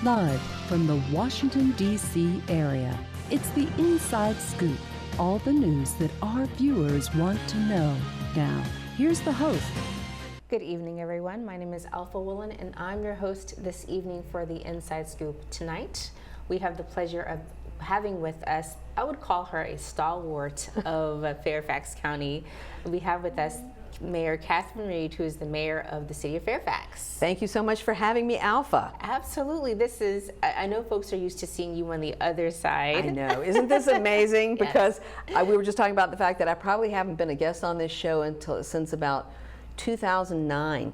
Live from the Washington, D.C. area, it's the Inside Scoop. All the news that our viewers want to know. Now, here's the host. Good evening, everyone. My name is Alpha Woolen, and I'm your host this evening for the Inside Scoop. Tonight, we have the pleasure of having with us, I would call her a stalwart of Fairfax County. We have with us Mayor Catherine Reed, who is the mayor of the city of Fairfax. Thank you so much for having me, Alpha. Absolutely. This is, I know folks are used to seeing you on the other side. I know. Isn't this amazing? Because we were just talking about the fact that I probably haven't been a guest on this show since about 2009.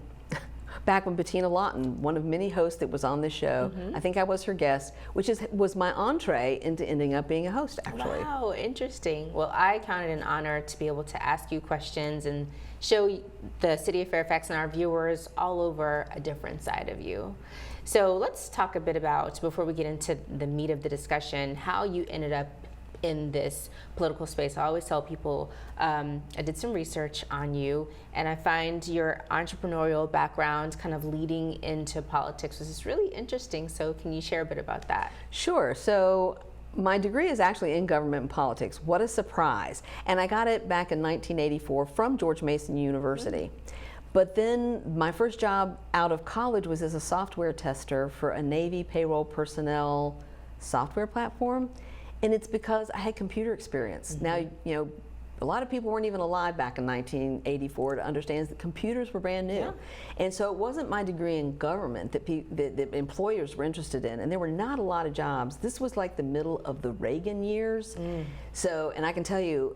Back when Bettina Lawton, one of many hosts that was on this show, I think I was her guest, which was my entree into ending up being a host, actually. Wow, interesting. Well, I count it an honor to be able to ask you questions and show the city of Fairfax and our viewers all over a different side of you. So let's talk a bit about, before we get into the meat of the discussion, how you ended up in this political space. I always tell people, I did some research on you, and I find your entrepreneurial background kind of leading into politics was really interesting. So can you share a bit about that? Sure. So my degree is actually in government and politics. What a surprise. And I got it back in 1984 from George Mason University. But then my first job out of college was as a software tester for a Navy payroll personnel software platform. And it's because I had computer experience. Now, you know, a lot of people weren't even alive back in 1984 to understand that computers were brand new. Yeah. And so it wasn't my degree in government that employers were interested in. And there were not a lot of jobs. This was like the middle of the Reagan years. So, and I can tell you,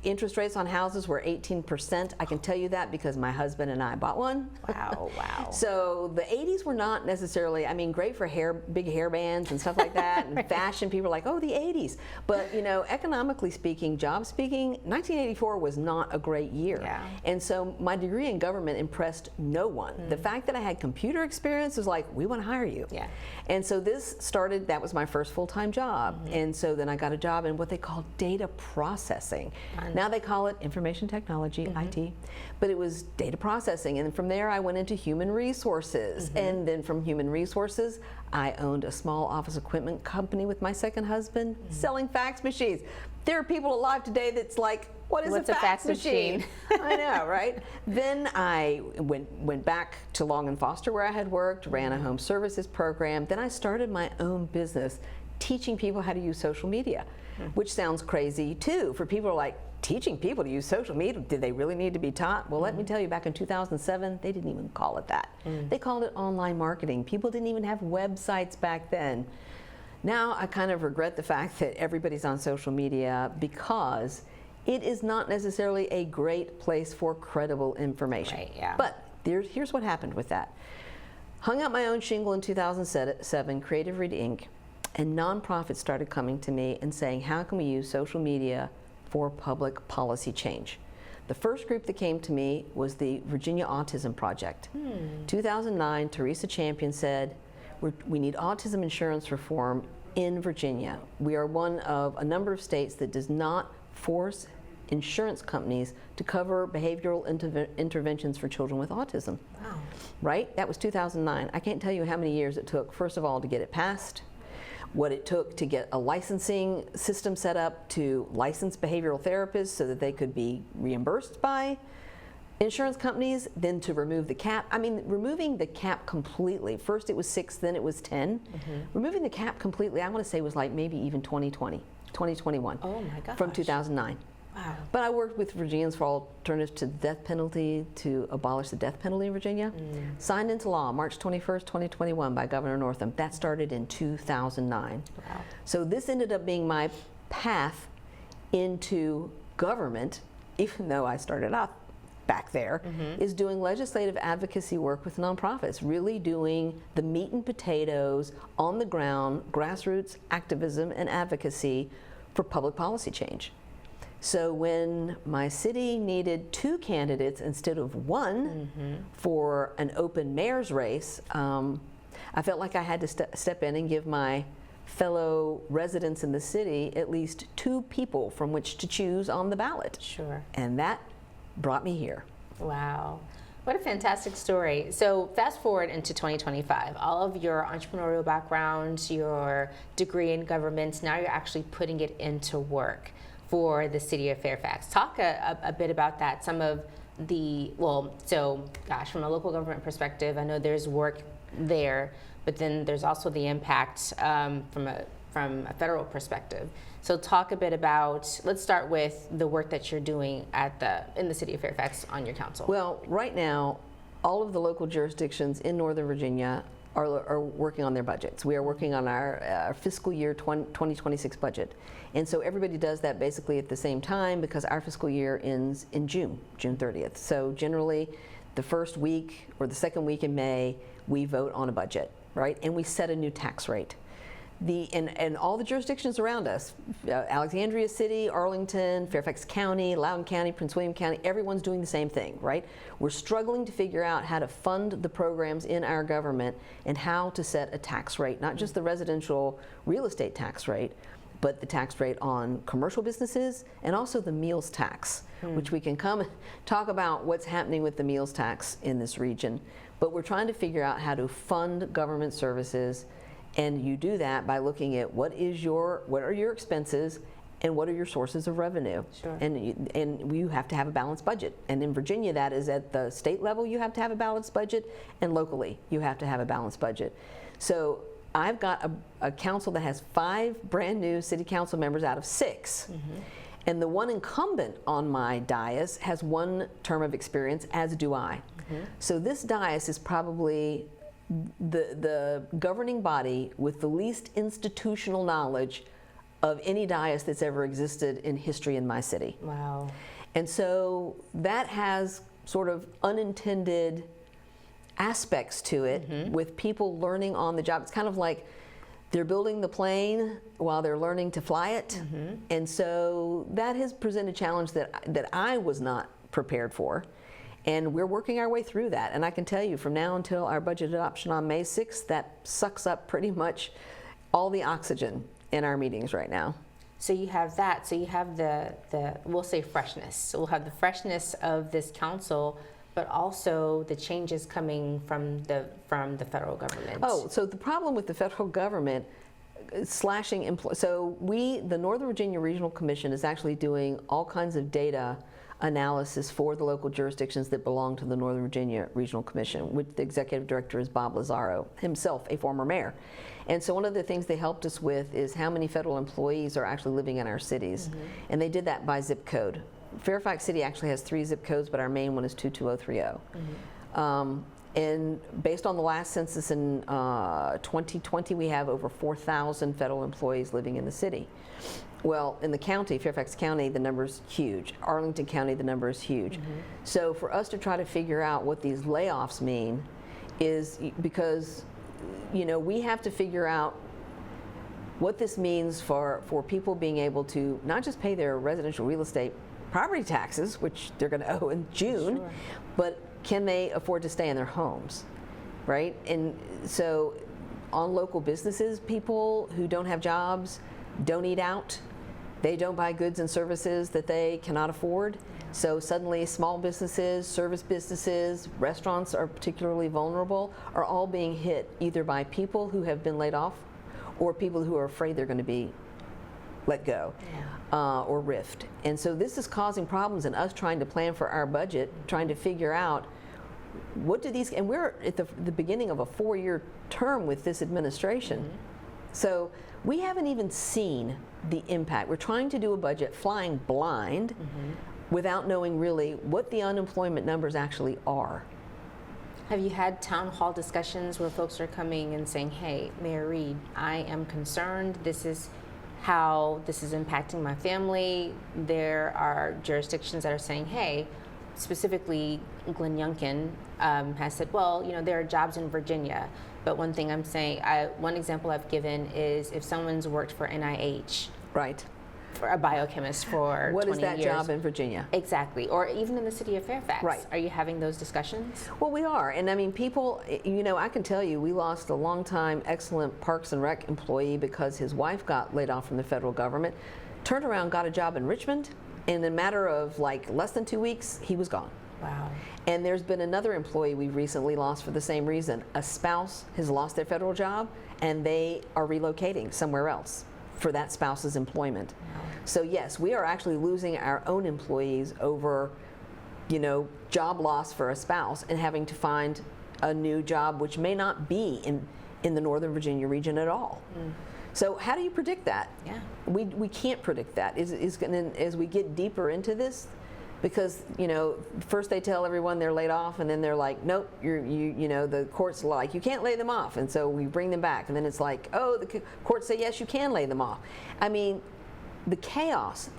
interest rates on houses were 18%. I can tell you that because my husband and I bought one. Wow, wow. So the 80s were not necessarily, I mean, great for big hair bands and stuff like that, and fashion. People were like, oh, the 80s. But, you know, economically speaking, job speaking, 1984 was not a great year. Yeah. And so my degree in government impressed no one. The fact that I had computer experience was like, we want to hire you. Yeah. And so this started, that was my first full-time job. And so then I got a job in what they call data processing. Now they call it information technology, IT, but it was data processing. And from there I went into human resources. And then from human resources, I owned a small office equipment company with my second husband selling fax machines. There are people alive today that's like, what's a fax machine? I know, right? Then I went back to Long and Foster where I had worked, ran a home services program. Then I started my own business teaching people how to use social media, which sounds crazy too. For people who are like, teaching people to use social media, did they really need to be taught? Well, let me tell you, back in 2007, they didn't even call it that. They called it online marketing. People didn't even have websites back then. Now I kind of regret the fact that everybody's on social media because it is not necessarily a great place for credible information. Right, yeah. But here's what happened with that. Hung out my own shingle in 2007, Creative Read Inc., and nonprofits started coming to me and saying, how can we use social media for public policy change? The first group that came to me was the Virginia Autism Project. 2009, Teresa Champion said, we need autism insurance reform in Virginia. We are one of a number of states that does not force insurance companies to cover behavioral interventions for children with autism. Wow. Right? That was 2009. I can't tell you how many years it took, first of all, to get it passed, what it took to get a licensing system set up to license behavioral therapists so that they could be reimbursed by insurance companies, then to remove the cap. I mean, removing the cap completely. First it was 6, then it was 10. Removing the cap completely, I want to say was like maybe even 2020, 2021. Oh my gosh. From 2009. Wow. But I worked with Virginians for Alternatives to the Death Penalty to abolish the death penalty in Virginia. Signed into law March 21st, 2021 by Governor Northam. That started in 2009. Wow. So this ended up being my path into government, even though I started off back there, is doing legislative advocacy work with nonprofits, really doing the meat and potatoes, on the ground, grassroots activism and advocacy for public policy change. So when my city needed 2 candidates instead of 1 for an open mayor's race, I felt like I had to step in and give my fellow residents in the city at least 2 people from which to choose on the ballot. Sure. And that brought me here. Wow. What a fantastic story. So fast forward into 2025, all of your entrepreneurial background, your degree in government, now you're actually putting it into work for the city of Fairfax. Talk a bit about that. Some of the, from a local government perspective, I know there's work there, but then there's also the impact from a federal perspective. So talk a bit about, let's start with the work that you're doing in the city of Fairfax on your council. Well, right now, all of the local jurisdictions in Northern Virginia are working on their budgets. We are working on our fiscal year 2026 budget. And so everybody does that basically at the same time because our fiscal year ends in June 30th. So generally, the first week or the second week in May, we vote on a budget, right? And we set a new tax rate. And all the jurisdictions around us, Alexandria City, Arlington, Fairfax County, Loudoun County, Prince William County, everyone's doing the same thing, right? We're struggling to figure out how to fund the programs in our government and how to set a tax rate, not just the residential real estate tax rate, but the tax rate on commercial businesses and also the meals tax, which we can come and talk about what's happening with the meals tax in this region. But we're trying to figure out how to fund government services. And you do that by looking at what are your expenses and what are your sources of revenue. Sure. And you have to have a balanced budget. And in Virginia, that is at the state level, you have to have a balanced budget, and locally, you have to have a balanced budget. So I've got a council that has 5 brand new city council members out of 6. And the one incumbent on my dais has 1 term of experience, as do I. So this dais is probably the governing body with the least institutional knowledge of any dais that's ever existed in history in my city. Wow. And so that has sort of unintended aspects to it with people learning on the job. It's kind of like they're building the plane while they're learning to fly it. And so that has presented a challenge that I was not prepared for. And we're working our way through that. And I can tell you from now until our budget adoption on May 6th, that sucks up pretty much all the oxygen in our meetings right now. So you have that. So you have the we'll say freshness. So we'll have the freshness of this council, but also the changes coming from the federal government. Oh, so the problem with the federal government slashing so the Northern Virginia Regional Commission is actually doing all kinds of data analysis for the local jurisdictions that belong to the Northern Virginia Regional Commission, which the executive director is Bob Lazaro, himself a former mayor. And so one of the things they helped us with is how many federal employees are actually living in our cities. And they did that by zip code. Fairfax City actually has 3 zip codes, but our main one is 22030. And based on the last census in 2020, we have over 4,000 federal employees living in the city. Well, in the county, Fairfax County, the number's huge. Arlington County, the number is huge. So for us to try to figure out what these layoffs mean is because, we have to figure out what this means for people being able to not just pay their residential real estate property taxes, which they're going to owe in June, but can they afford to stay in their homes, right? And so on local businesses, people who don't have jobs don't eat out. They don't buy goods and services that they cannot afford. So suddenly small businesses, service businesses, restaurants are particularly vulnerable, are all being hit either by people who have been laid off or people who are afraid they're going to be let go or rift. And so this is causing problems in us trying to plan for our budget, trying to figure out what do these, and we're at the beginning of a 4-year term with this administration. So we haven't even seen the impact. We're trying to do a budget flying blind without knowing really what the unemployment numbers actually are. Have you had town hall discussions where folks are coming and saying, hey, Mayor Reed, I am concerned. This is how this is impacting my family. There are jurisdictions that are saying, hey, specifically Glenn Youngkin has said, well, there are jobs in Virginia. But one thing I'm saying, one example I've given is if someone's worked for NIH, right, for a biochemist for 20 years. What is that job in Virginia? Exactly, or even in the city of Fairfax. Right. Are you having those discussions? Well, we are, and I mean, people, I can tell you, we lost a long-time excellent Parks and Rec employee because his wife got laid off from the federal government, turned around, got a job in Richmond, and in a matter of like less than 2 weeks, he was gone. Wow. And there's been another employee we recently lost for the same reason. A spouse has lost their federal job and they are relocating somewhere else for that spouse's employment. Wow. So yes, we are actually losing our own employees over, job loss for a spouse and having to find a new job which may not be in the Northern Virginia region at all. So how do you predict that? Yeah. We can't predict that. As we get deeper into this, because first they tell everyone they're laid off, and then they're like, nope, the court's like, you can't lay them off, and so we bring them back, and then it's like, oh, the courts say yes, you can lay them off. I mean, the chaos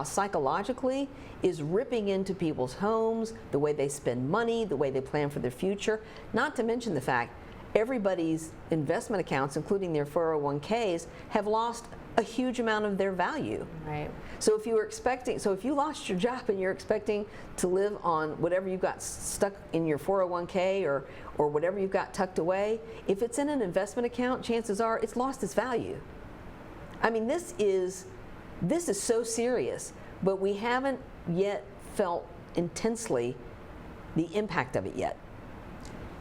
psychologically is ripping into people's homes, the way they spend money, the way they plan for their future, not to mention the fact everybody's investment accounts, including their 401ks, have lost a huge amount of their value. Right. So if you lost your job and you're expecting to live on whatever you've got stuck in your 401k or whatever you've got tucked away, if it's in an investment account, chances are it's lost its value. I mean, this is so serious, but we haven't yet felt intensely the impact of it yet.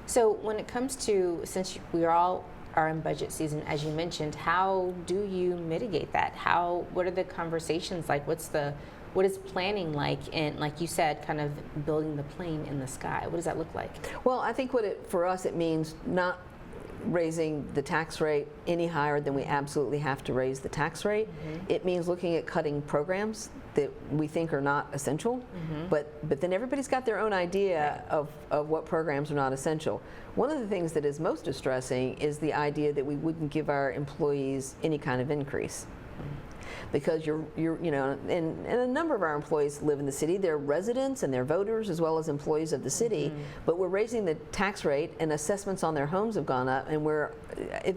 So when it comes to, since we are in budget season, as you mentioned, how do you mitigate that? What are the conversations like? What is planning like? And like you said, kind of building the plane in the sky. What does that look like? Well, I think for us it means not raising the tax rate any higher than we absolutely have to raise the tax rate. It means looking at cutting programs that we think are not essential, but then everybody's got their own idea of what programs are not essential. One of the things that is most distressing is the idea that we wouldn't give our employees any kind of increase. Because and a number of our employees live in the city. They're residents and they're voters as well as employees of the city, but we're raising the tax rate and assessments on their homes have gone up, and we're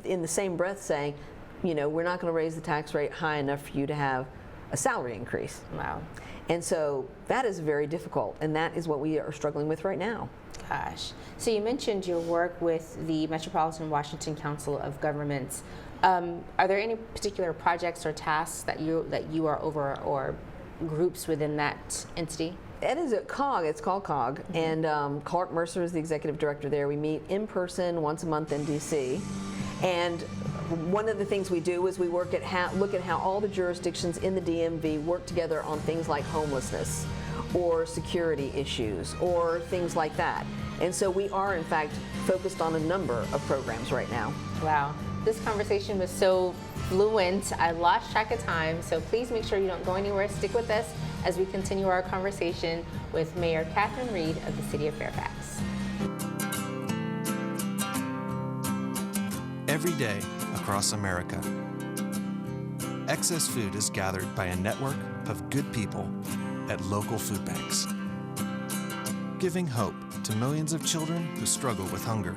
in the same breath saying, we're not going to raise the tax rate high enough for you to have a salary increase. Wow. And so that is very difficult, and that is what we are struggling with right now. Gosh. So you mentioned your work with the Metropolitan Washington Council of Governments. Are there any particular projects or tasks that you are over, or groups within that entity? It is at COG. It's called COG, and Clark Mercer is the executive director there. We meet in person once a month in D.C., and one of the things we do is we look at how all the jurisdictions in the DMV work together on things like homelessness or security issues or things like that. And so we are, in fact, focused on a number of programs right now. Wow. This conversation was so fluent, I lost track of time, so please make sure you don't go anywhere. Stick with us as we continue our conversation with Mayor Catherine Reed of the City of Fairfax. Every day across America, excess food is gathered by a network of good people at local food banks, giving hope to millions of children who struggle with hunger.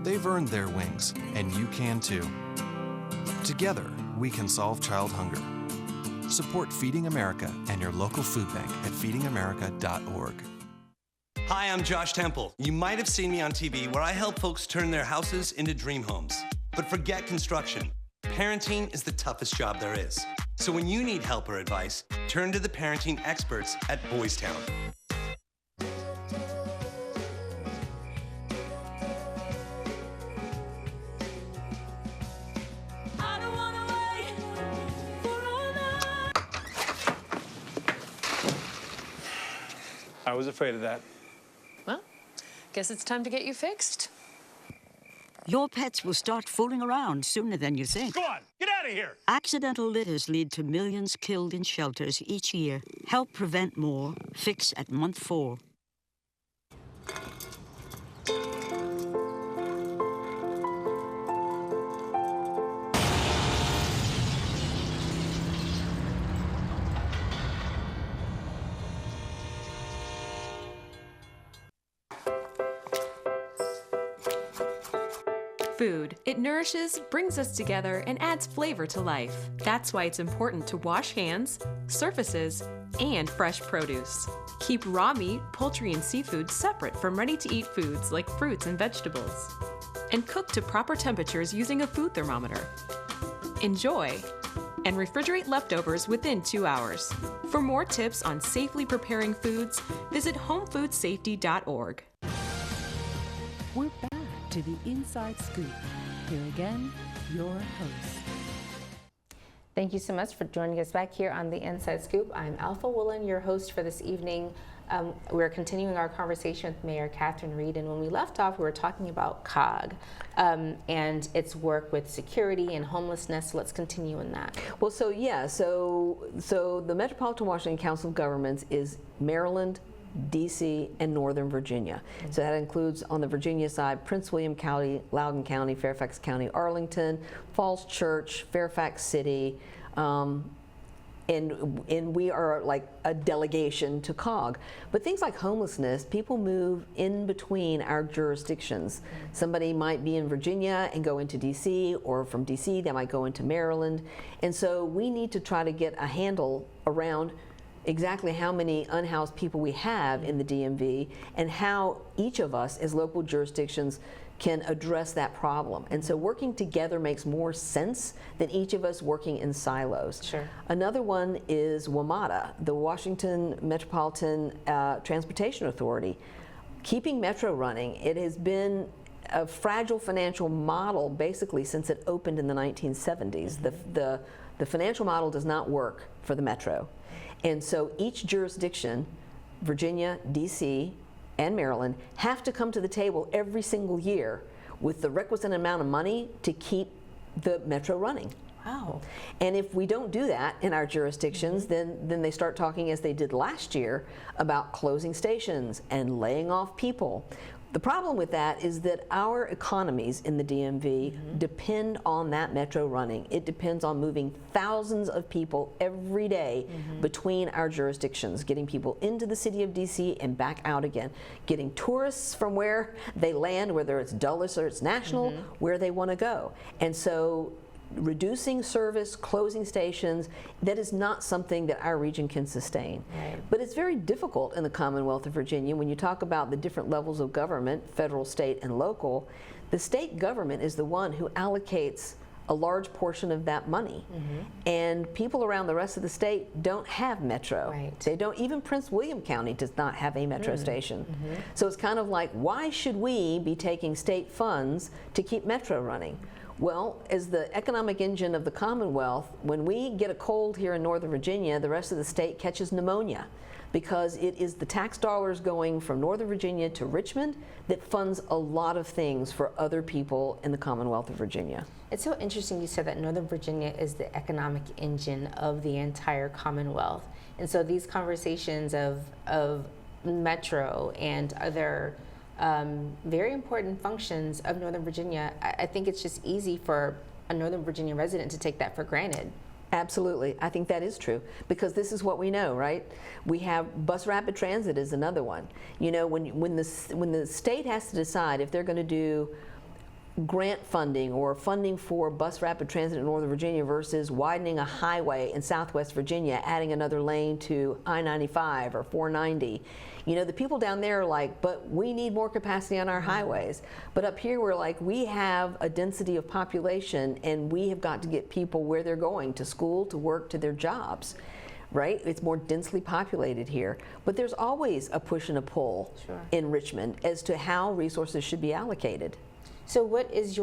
They've earned their wings, and you can too. Together, we can solve child hunger. Support Feeding America and your local food bank at feedingamerica.org. Hi, I'm Josh Temple. You might have seen me on TV where I help folks turn their houses into dream homes. But forget construction. Parenting is the toughest job there is. So when you need help or advice, turn to the parenting experts at Boys Town. I was afraid of that. Well, guess it's time to get you fixed. Your pets will start fooling around sooner than you think. Go on, get out of here! Accidental litters lead to millions killed in shelters each year. Help prevent more. Fix at month 4. Food. It nourishes, brings us together, and adds flavor to life. That's why it's important to wash hands, surfaces, and fresh produce. Keep raw meat, poultry, and seafood separate from ready-to-eat foods like fruits and vegetables. And cook to proper temperatures using a food thermometer. Enjoy. and refrigerate leftovers within 2 hours. For more tips on safely preparing foods, visit homefoodssafety.org. We're back to the Inside Scoop. Here again, your host. Thank you so much for joining us back here on the Inside Scoop. I'm Alpha Woolen, your host for this evening. We're continuing our conversation with Mayor Catherine Reed, and when we left off, we were talking about COG and its work with security and homelessness. Let's continue in that. Well, so the Metropolitan Washington Council of Governments is Maryland, D.C., and Northern Virginia. So that includes, on the Virginia side, Prince William County, Loudoun County, Fairfax County, Arlington, Falls Church, Fairfax City, and we are like a delegation to COG. But things like homelessness, people move in between our jurisdictions. Somebody might be in Virginia and go into DC, or from DC they might go into Maryland. And so we need to try to get a handle around exactly how many unhoused people we have in the DMV and how each of us as local jurisdictions can address that problem. And so working together makes more sense than each of us working in silos. Sure. Another one is WMATA, the Washington Metropolitan Transportation Authority. Keeping Metro running, it has been a fragile financial model basically since it opened in the 1970s. The financial model does not work for the Metro. And so each jurisdiction, Virginia, DC, and Maryland, have to come to the table every single year with the requisite amount of money to keep the Metro running. Wow. And if we don't do that in our jurisdictions, then they start talking, as they did last year, about closing stations and laying off people. The problem with that is that our economies in the DMV depend on that Metro running. It depends on moving thousands of people every day between our jurisdictions, getting people into the city of DC and back out again, getting tourists from where they land, whether it's Dulles or it's National, where they want to go. And so reducing service, closing stations, that is not something that our region can sustain. Right. But it's very difficult in the Commonwealth of Virginia when you talk about the different levels of government, federal, state, and local. The state government is the one who allocates a large portion of that money. And people around the rest of the state don't have Metro. Right. They don't, even Prince William County does not have a Metro station. So it's kind of like, why should we be taking state funds to keep Metro running? Well, as the economic engine of the Commonwealth, when we get a cold here in Northern Virginia, the rest of the state catches pneumonia, because it is the tax dollars going from Northern Virginia to Richmond that funds a lot of things for other people in the Commonwealth of Virginia. It's so interesting you said that Northern Virginia is the economic engine of the entire Commonwealth. And so these conversations of Metro and other very important functions of Northern Virginia, I think it's just easy for a Northern Virginia resident to take that for granted. Absolutely. I think that is true, because this is what we know, right? We have bus rapid transit is another one. You know, when the state has to decide if they're going to do grant funding or funding for bus rapid transit in Northern Virginia versus widening a highway in Southwest Virginia, adding another lane to I-95 or 490. You know, the people down there are like, but we need more capacity on our highways. But up here we're like, we have a density of population and we have got to get people where they're going, to school, to work, to their jobs. Right? It's more densely populated here. But there's always a push and a pull in Richmond as to how resources should be allocated. So what is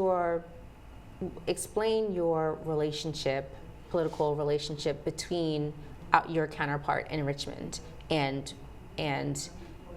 explain your relationship, political relationship between your counterpart in Richmond and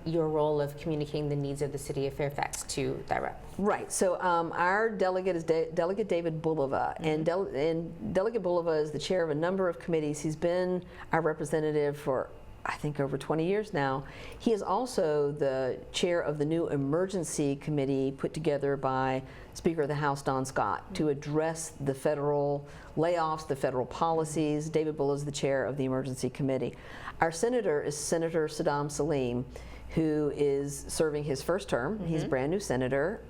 your role of communicating the needs of the city of Fairfax to that rep? Right. So our delegate is Delegate David Bulova, and Delegate Bulova is the chair of a number of committees. He's been our representative for, I think, over 20 years now. He is also the chair of the new emergency committee put together by Speaker of the House Don Scott to address the federal layoffs, the federal policies. David Bulova is the chair of the emergency committee. Our senator is Senator Saddam Salim, who is serving his first term. He's a brand new senator.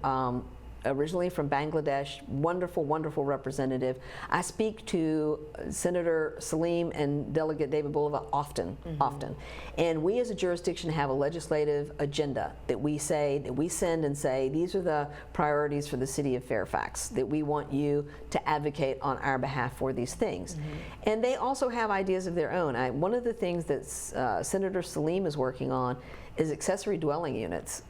originally from Bangladesh, wonderful, wonderful representative. I speak to Senator Salim and Delegate David Bulova often. And we as a jurisdiction have a legislative agenda that we send and say, these are the priorities for the city of Fairfax, that we want you to advocate on our behalf for these things. And they also have ideas of their own. One of the things that Senator Salim is working on is accessory dwelling units.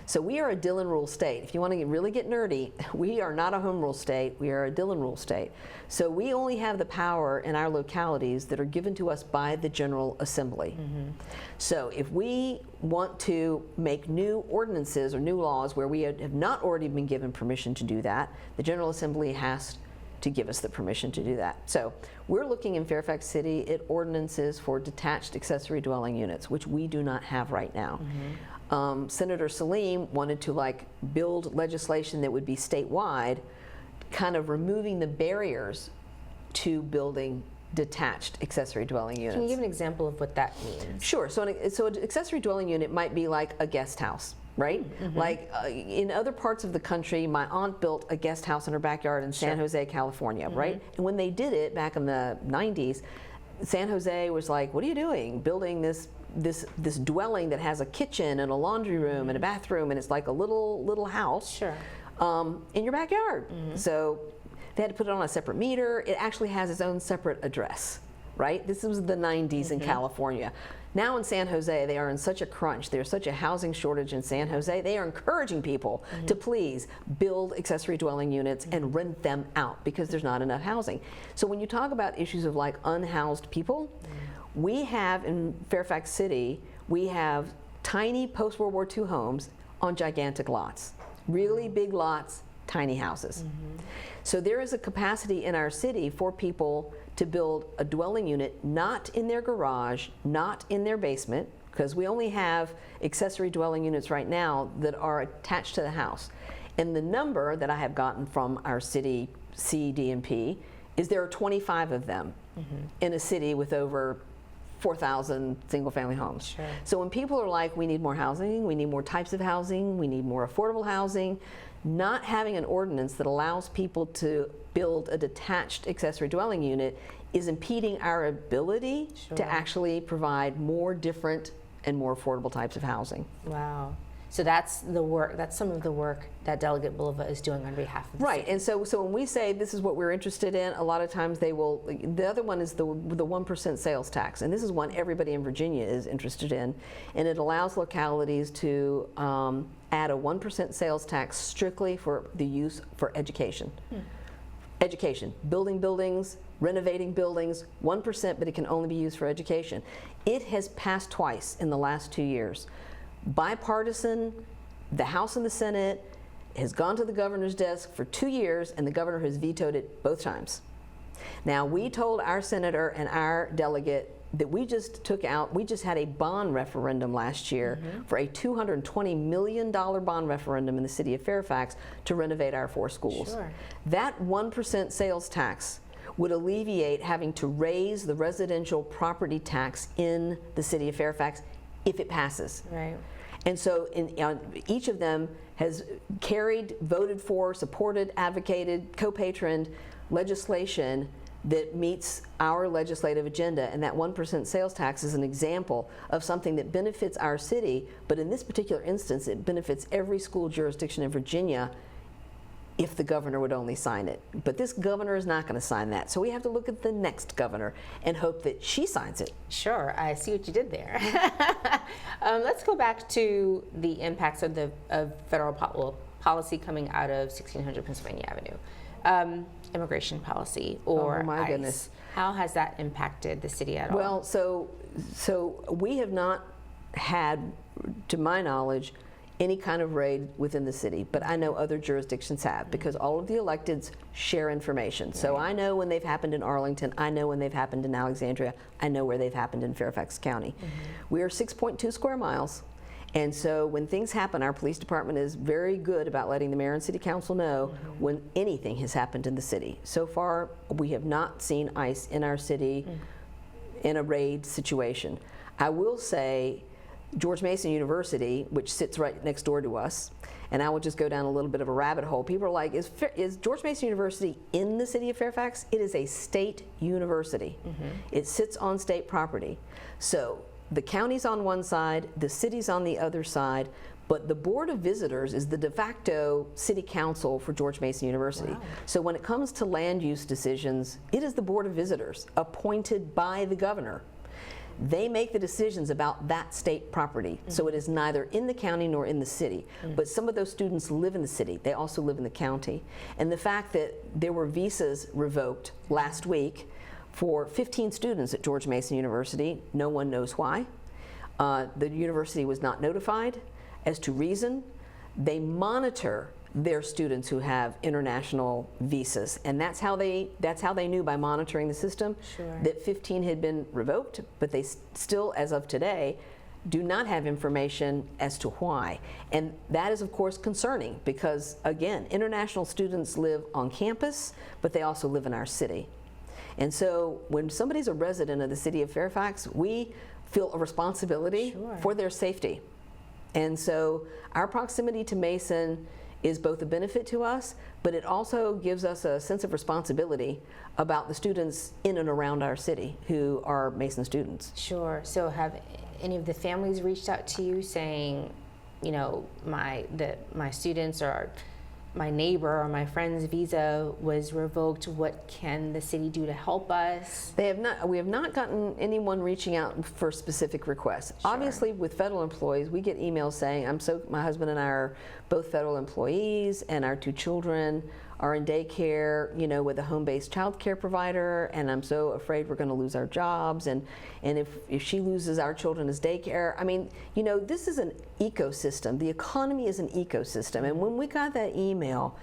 So we are a Dillon Rule state. If you want to really get nerdy, we are not a home rule state, we are a Dillon Rule state. So we only have the power in our localities that are given to us by the General Assembly. So if we want to make new ordinances or new laws where we have not already been given permission to do that, the General Assembly has to give us the permission to do that. So we're looking in Fairfax City at ordinances for detached accessory dwelling units, which we do not have right now. Senator Salim wanted to build legislation that would be statewide, kind of removing the barriers to building detached accessory dwelling units. Can you give an example of what that means? Sure. So an accessory dwelling unit might be like a guest house, right? In other parts of the country, my aunt built a guest house in her backyard in San Jose, California, right? And when they did it back in the 90s, San Jose was like, what are you doing? Building this dwelling that has a kitchen and a laundry room and a bathroom, and it's like a little house in your backyard. So they had to put it on a separate meter. It actually has its own separate address, right? This was the 90s in California. Now in San Jose, they are in such a crunch. There's such a housing shortage in San Jose. They are encouraging people to please build accessory dwelling units and rent them out because there's not enough housing. So when you talk about issues of unhoused people, we have in Fairfax City, we have tiny post-World War II homes on gigantic lots. Really big lots, tiny houses. So there is a capacity in our city for people to build a dwelling unit, not in their garage, not in their basement, because we only have accessory dwelling units right now that are attached to the house. And the number that I have gotten from our city CDMP is there are 25 of them in a city with over 4,000 single-family homes. So when people are like, we need more housing, we need more types of housing, we need more affordable housing, not having an ordinance that allows people to build a detached accessory dwelling unit is impeding our ability to actually provide more different and more affordable types of housing. Wow. So that's the work, that's some of the work that Delegate Bulova is doing on behalf of the city. And so when we say this is what we're interested in, a lot of times they will, the other one is the 1% sales tax, and this is one everybody in Virginia is interested in, and it allows localities to add a 1% sales tax strictly for the use for education. Education, building buildings, renovating buildings, 1%, but it can only be used for education. It has passed twice in the last 2 years. Bipartisan, the House and the Senate has gone to the governor's desk for 2 years, and the governor has vetoed it both times. Now, we told our senator and our delegate that we just had a bond referendum last year for a $220 million bond referendum in the city of Fairfax to renovate our 4 schools. That 1% sales tax would alleviate having to raise the residential property tax in the city of Fairfax if it passes. And so each of them has carried, voted for, supported, advocated, co-patroned legislation that meets our legislative agenda, and that 1% sales tax is an example of something that benefits our city, but in this particular instance, it benefits every school jurisdiction in Virginia if the governor would only sign it. But this governor is not going to sign that, so we have to look at the next governor and hope that she signs it. Sure, I see what you did there. Let's go back to the impacts of federal policy coming out of 1600 Pennsylvania Avenue. Immigration policy, or ICE. Goodness. How has that impacted the city at all? Well, so we have not had, to my knowledge, any kind of raid within the city, but I know other jurisdictions have, because all of the electeds share information. So I know when they've happened in Arlington, I know when they've happened in Alexandria, I know where they've happened in Fairfax County. We are 6.2 square miles, and so when things happen, our police department is very good about letting the mayor and city council know when anything has happened in the city. So far, we have not seen ICE in our city in a raid situation. I will say, George Mason University, which sits right next door to us, and I will just go down a little bit of a rabbit hole. People are like, is George Mason University in the city of Fairfax? It is a state university. It sits on state property. So the county's on one side, the city's on the other side, but the Board of Visitors is the de facto city council for George Mason University. Wow. So when it comes to land use decisions, it is the Board of Visitors appointed by the governor. They make the decisions about that state property. So it is neither in the county nor in the city. But some of those students live in the city. They also live in the county. And the fact that there were visas revoked last week for 15 students at George Mason University, no one knows why. The university was not notified as to reason. They monitor their students who have international visas, and that's how they knew by monitoring the system that 15 had been revoked, but they still, as of today, do not have information as to why. And that is of course concerning because, again, international students live on campus, but they also live in our city. And so when somebody's a resident of the city of Fairfax, we feel a responsibility for their safety. And so our proximity to Mason is both a benefit to us, but it also gives us a sense of responsibility about the students in and around our city who are Mason students. Sure. So have any of the families reached out to you saying, you know, my students or my neighbor or my friend's visa was revoked, what can the city do to help us? They have not. We have not gotten anyone reaching out for specific requests. Obviously, with federal employees, we get emails saying, my husband and I are both federal employees, and our 2 children are in daycare, you know, with a home-based child care provider, and I'm so afraid we're going to lose our jobs, and if she loses our children as daycare, I mean, you know, this is an ecosystem. The economy is an ecosystem, and when we got that email,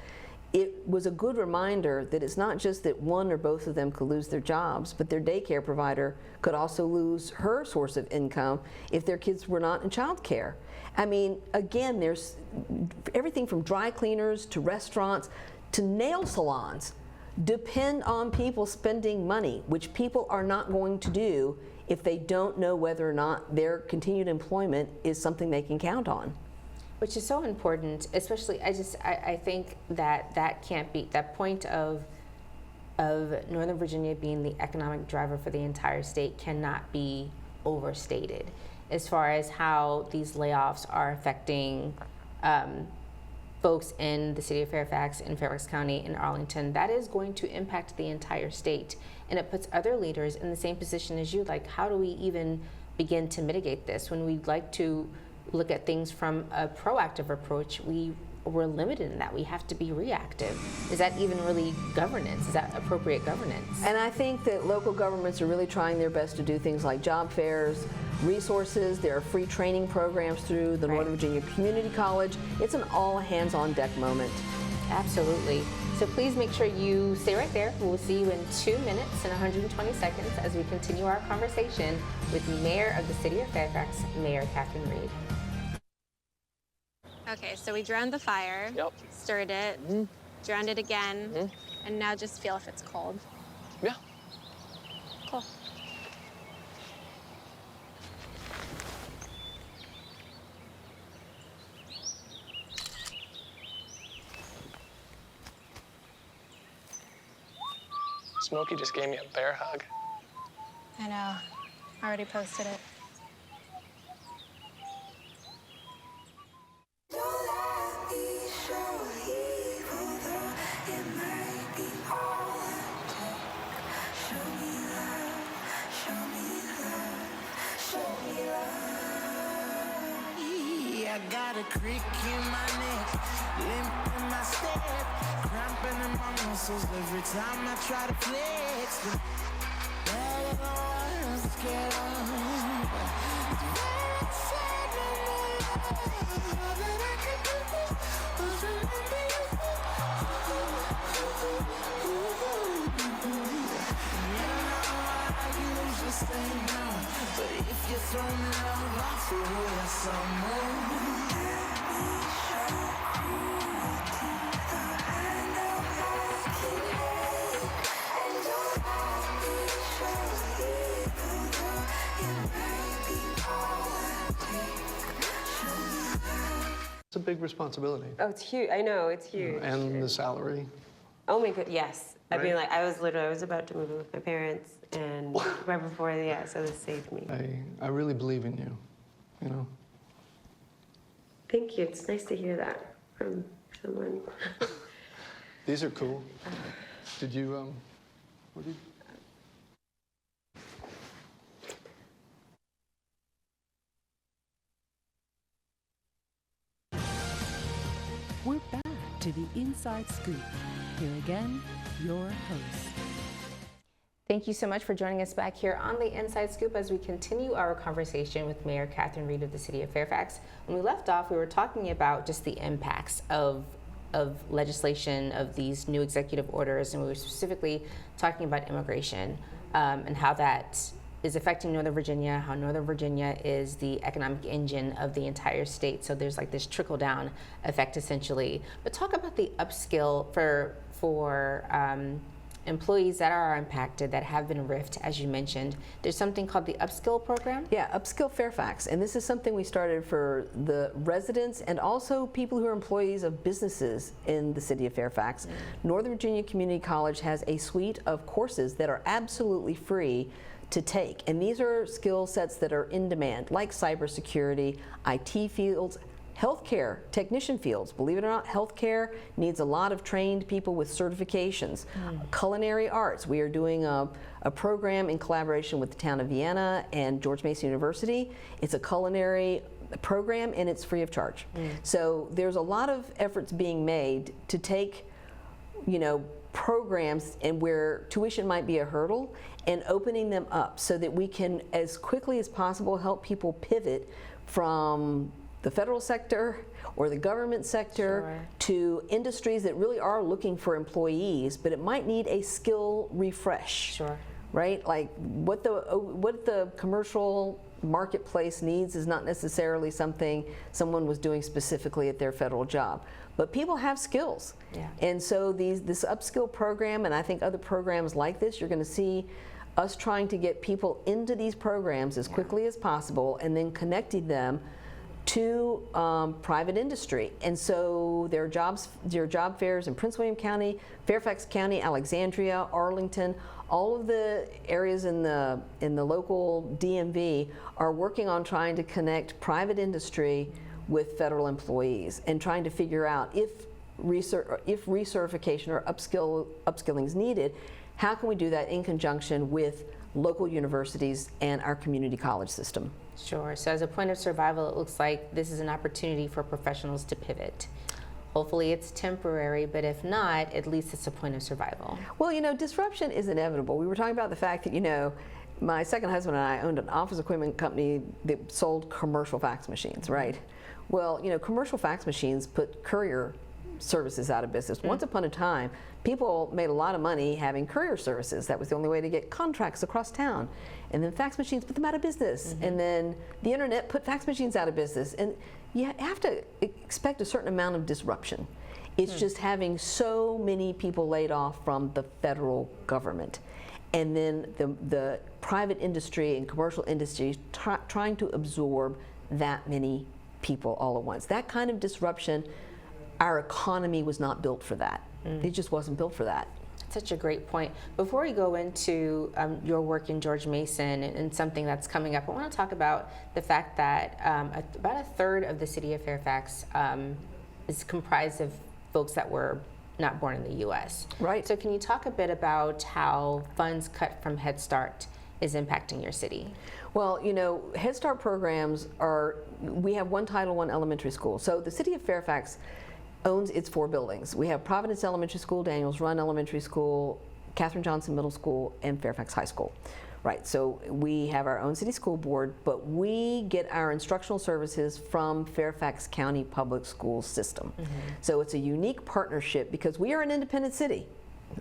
it was a good reminder that it's not just that one or both of them could lose their jobs, but their daycare provider could also lose her source of income if their kids were not in child care. I mean, again, there's everything from dry cleaners to restaurants to nail salons depend on people spending money, which people are not going to do if they don't know whether or not their continued employment is something they can count on. Which is so important, especially, I think that can't be, that point of Northern Virginia being the economic driver for the entire state cannot be overstated as far as how these layoffs are affecting folks in the city of Fairfax, in Fairfax County, in Arlington. That is going to impact the entire state, and it puts other leaders in the same position as you. Like, how do we even begin to mitigate this when we'd like to look at things from a proactive approach? We're limited in that. We have to be reactive. Is that even really governance? Is that appropriate governance? And I think that local governments are really trying their best to do things like job fairs, resources. There are free training programs through the Northern Virginia Community College. It's an all hands on deck moment. Absolutely. So please make sure you stay right there. We'll see you in 2 minutes and 120 seconds as we continue our conversation with Mayor of the City of Fairfax, Mayor Catherine Reed. Okay, so we drowned the fire, stirred it, drowned it again, and now just feel if it's cold. Yeah. Cool. Smokey just gave me a bear hug. I know. I already posted it. I got a crick in my neck, limp in my step, cramping in my muscles every time I try to flex. But I don't wanna get but if you throw me love, I'll throw you some more. And big responsibility. Oh, it's huge. I know, it's huge. And the salary. Oh my god, yes. I mean, Right? like, I was about to move in with my parents, and right before, yeah, so this saved me. I really believe in you, you know. Thank you. It's nice to hear that from someone. These are cool. Did you, what did We're back to the Inside Scoop. Here again, your host. Thank you so much for joining us back here on the Inside Scoop as we continue our conversation with Mayor Catherine Reed of the City of Fairfax. When we left off, we were talking about just the impacts of legislation, of these new executive orders, and we were specifically talking about immigration and how that is affecting Northern Virginia, how Northern Virginia is the economic engine of the entire state. So there's like this trickle-down effect essentially. But talk about the upskill for employees that are impacted, that have been RIF'd, as you mentioned. There's something called the Upskill program? Yeah, Upskill Fairfax. And this is something we started for the residents and also people who are employees of businesses in the city of Fairfax. Northern Virginia Community College has a suite of courses that are absolutely free to take. And these are skill sets that are in demand, like cybersecurity, IT fields, healthcare technician fields. Believe it or not, healthcare needs a lot of trained people with certifications. Culinary arts. We are doing a program in collaboration with the town of Vienna and George Mason University. It's a culinary program and it's free of charge. So there's a lot of efforts being made to take, you know, programs and where tuition might be a hurdle and opening them up so that we can, as quickly as possible, help people pivot from the federal sector or the government sector to industries that really are looking for employees, but it might need a skill refresh. Right? Like what the commercial marketplace needs is not necessarily something someone was doing specifically at their federal job. But people have skills. And so this upskill program, and I think other programs like this, you're going to see us trying to get people into these programs as quickly as possible and then connecting them to private industry. And so there are job fairs in Prince William County, Fairfax County, Alexandria, Arlington. All of the areas in the local DMV are working on trying to connect private industry with federal employees and trying to figure out if recertification or upskilling is needed, how can we do that in conjunction with local universities and our community college system. Sure. So as a point of survival, it looks like this is an opportunity for professionals to pivot. Hopefully it's temporary, but if not, at least it's a point of survival. Well, you know, disruption is inevitable. We were talking about the fact that, you know, my second husband and I owned an office equipment company that sold commercial fax machines, right? Well, you know, commercial fax machines put courier services out of business. Once upon a time, people made a lot of money having courier services. That was the only way to get contracts across town. And then fax machines put them out of business. And then the internet put fax machines out of business. And you have to expect a certain amount of disruption. It's just having so many people laid off from the federal government. And then the private industry and commercial industry trying to absorb that many people all at once. That kind of disruption, our economy was not built for that. It just wasn't built for that. Such a great point. Before we go into your work in George Mason and something that's coming up, I want to talk about the fact that about a third of the city of Fairfax is comprised of folks that were not born in the U.S. Right. So can you talk a bit about how funds cut from Head Start is impacting your city? Well, you know, Head Start programs we have one Title I elementary school. So the city of Fairfax owns its 4 buildings. We have Providence Elementary School, Daniels Run Elementary School, Katherine Johnson Middle School, and Fairfax High School. Right, so we have our own city school board, but we get our instructional services from Fairfax County Public Schools system. So it's a unique partnership because we are an independent city.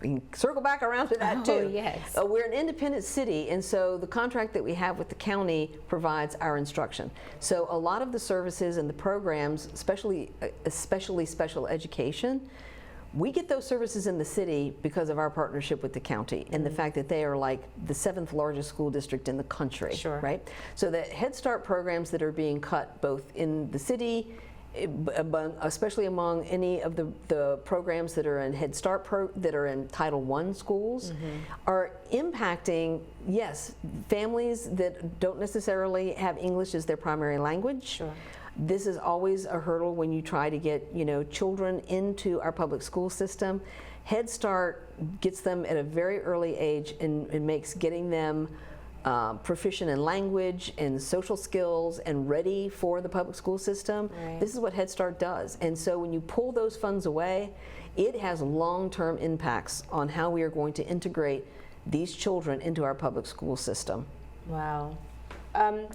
We can circle back around to that too. Yes. We're an independent city, and so the contract that we have with the county provides our instruction. So a lot of the services and the programs, especially special education, we get those services in the city because of our partnership with the county and the fact that they are like the 7th largest school district in the country. Right? So the Head Start programs that are being cut both in the city especially among any of the programs that are in Head Start, that are in Title I schools, are impacting, yes, families that don't necessarily have English as their primary language. Sure. This is always a hurdle when you try to get, children into our public school system. Head Start gets them at a very early age and makes getting them proficient in language and social skills and ready for the public school system. Right. This is what Head Start does. And so when you pull those funds away, it has long-term impacts on how we are going to integrate these children into our public school system. Wow.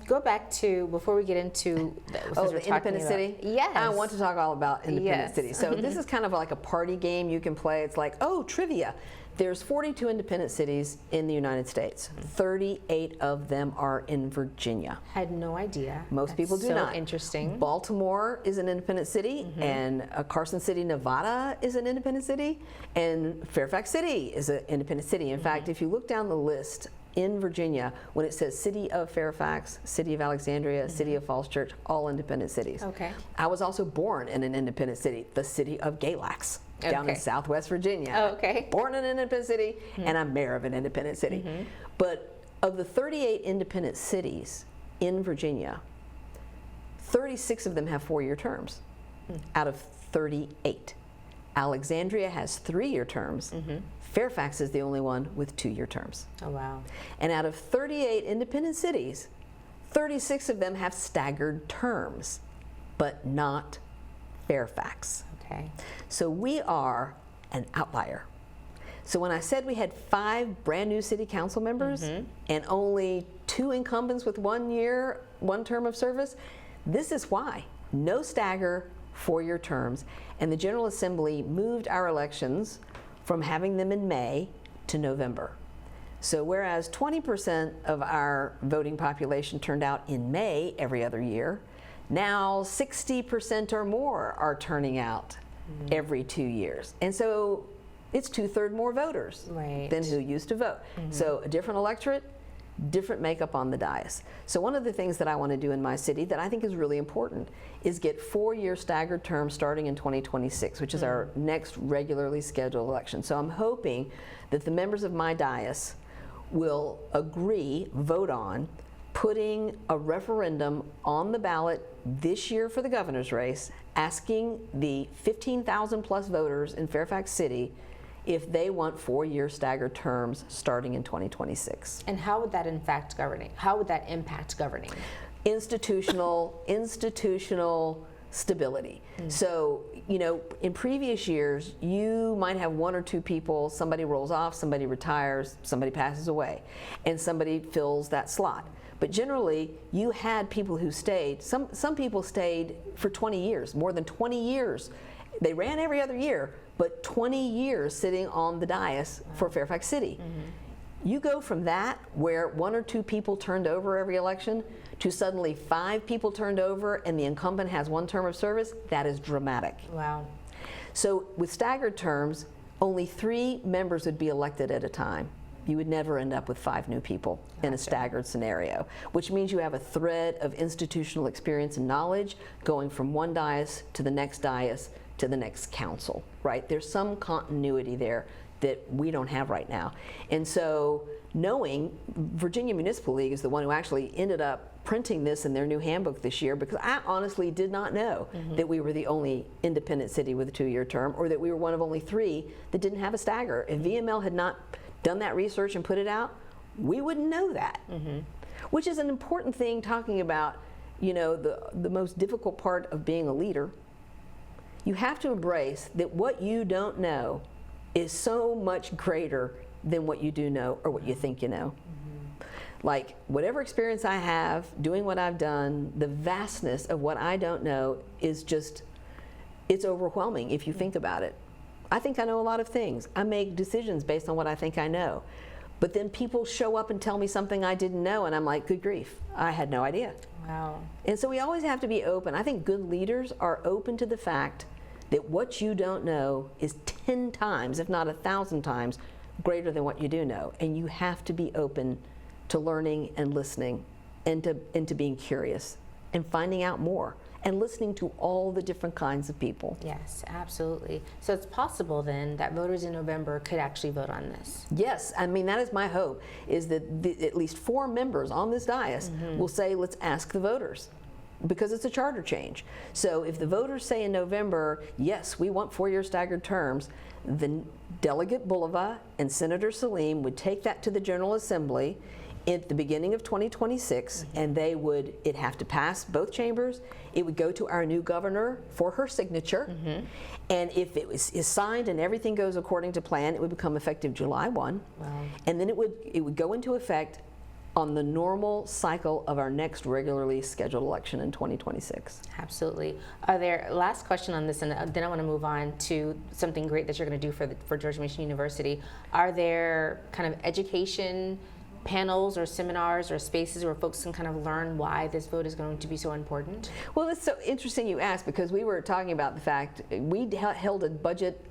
Go back to, before we get into the Independent City? Yes. I want to talk all about Independent Yes. City. So this is kind of like a party game you can play. It's like, oh, trivia. There's 42 independent cities in the United States. 38 of them are in Virginia. Had no idea. Most people do not. So interesting. Baltimore is an independent city, and Carson City, Nevada is an independent city, and Fairfax City is an independent city. In fact, if you look down the list in Virginia, when it says City of Fairfax, City of Alexandria, City of Falls Church, all independent cities. Okay. I was also born in an independent city, the city of Galax, down in Southwest Virginia. Oh, okay. Born in an independent city, and I'm mayor of an independent city. But of the 38 independent cities in Virginia, 36 of them have 4-year terms out of 38. Alexandria has 3-year terms. Fairfax is the only one with 2-year terms. Oh, wow. And out of 38 independent cities, 36 of them have staggered terms, but not Fairfax. Okay. So we are an outlier. So when I said we had 5 brand new city council members and only 2 incumbents with 1 term of service, this is why. No stagger, 4-year terms. And the General Assembly moved our elections from having them in May to November. So whereas 20% of our voting population turned out in May every other year, now 60% or more are turning out every 2 years. And so it's 2/3 more voters than who used to vote. So a different electorate, different makeup on the dais. So one of the things that I want to do in my city that I think is really important is get 4-year staggered terms starting in 2026, which is our next regularly scheduled election. So I'm hoping that the members of my dais will vote on putting a referendum on the ballot this year for the governor's race, asking the 15,000 plus voters in Fairfax City if they want 4-year staggered terms starting in 2026. And how would that impact governing? How would that impact governing? Institutional stability. So, in previous years, you might have 1 or 2 people, somebody rolls off, somebody retires, somebody passes away, and somebody fills that slot. But generally, you had people who stayed. Some people stayed for 20 years, more than 20 years. They ran every other year, but 20 years sitting on the dais for Fairfax City. You go from that, where 1 or 2 people turned over every election, to suddenly 5 people turned over and the incumbent has 1 term of service. That is dramatic. Wow. So with staggered terms, only 3 members would be elected at a time. You would never end up with 5 new people in a staggered scenario, which means you have a thread of institutional experience and knowledge going from one dais to the next council, right? There's some continuity there that we don't have right now. And so knowing Virginia Municipal League is the one who actually ended up printing this in their new handbook this year, because I honestly did not know that we were the only independent city with a 2-year term, or that we were one of only 3 that didn't have a stagger. If VML had not done that research and put it out, we wouldn't know that. Which is an important thing, talking about, the most difficult part of being a leader. You have to embrace that what you don't know is so much greater than what you do know or what you think you know. Like, whatever experience I have doing what I've done, the vastness of what I don't know is just, it's overwhelming if you think about it. I think I know a lot of things. I make decisions based on what I think I know. But then people show up and tell me something I didn't know, and I'm like, good grief, I had no idea. Wow. And so we always have to be open. I think good leaders are open to the fact that what you don't know is 10 times, if not 1,000 times, greater than what you do know. And you have to be open to learning and listening, and to being curious and finding out more and listening to all the different kinds of people. Yes, absolutely. So it's possible then that voters in November could actually vote on this. Yes, I mean, that is my hope, is that at least 4 members on this dais will say, let's ask the voters, because it's a charter change. So if the voters say in November, yes, we want 4-year staggered terms, then Delegate Bulova and Senator Salim would take that to the General Assembly at the beginning of 2026, and they would, it'd have to pass both chambers. It would go to our new governor for her signature, and if it is signed and everything goes according to plan, it would become effective July 1. Wow. And then it would go into effect on the normal cycle of our next regularly scheduled election in 2026. Absolutely. Are there, last question on this, and then I want to move on to something great that you're going to do for George Mason University. Are there kind of education panels or seminars or spaces where folks can kind of learn why this vote is going to be so important? Well, it's so interesting you asked, because we were talking about the fact we held a budget